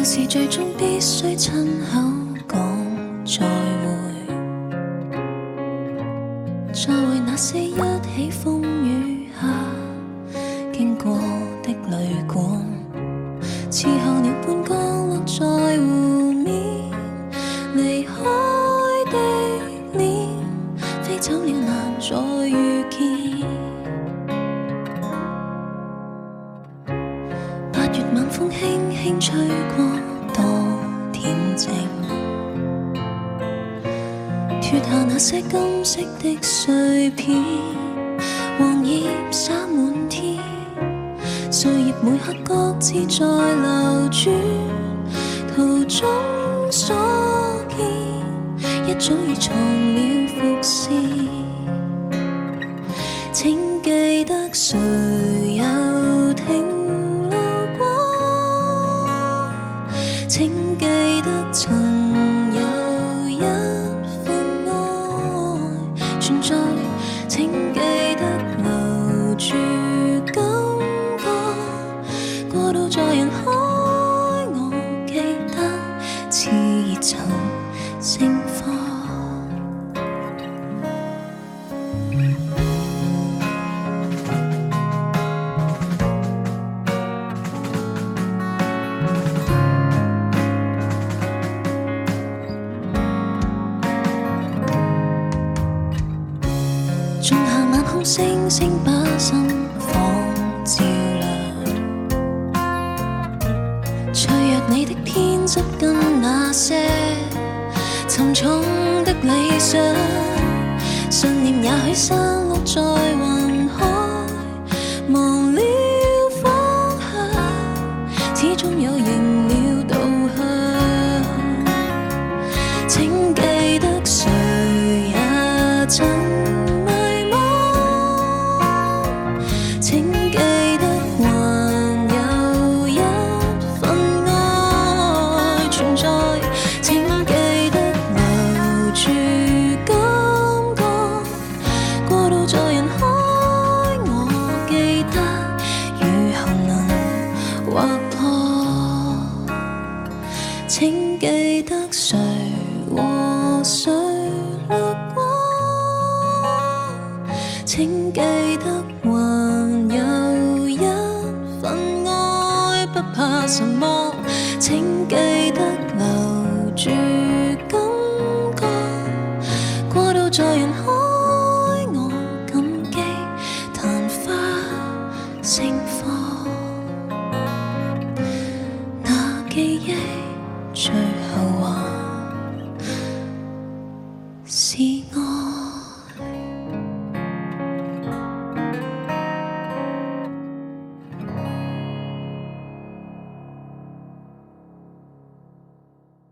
事最終必須親口講再會，再會那些一起風雨下經過的旅館，似候鳥般降落在湖面，離開的臉飛走了難再遇見。8月晚風輕輕吹過，多恬靜，脫下那些金色的碎片，黃葉灑滿天，歲月每刻各自在流轉，途中所見一早已藏了伏線。請記得誰又停留過，請記得曾有一份愛存在，請記得留住感覺，過渡在人海，我記得熾熱曾盛放。仲夏晚空星星把心房照亮，脆弱你的偏執跟那些沉重的理想，信念也許散落在雲海，忘了方向，始終有認了導向。請記得誰也曾請記得誰和誰掠過，請記得還有一份愛，不怕什麼，請記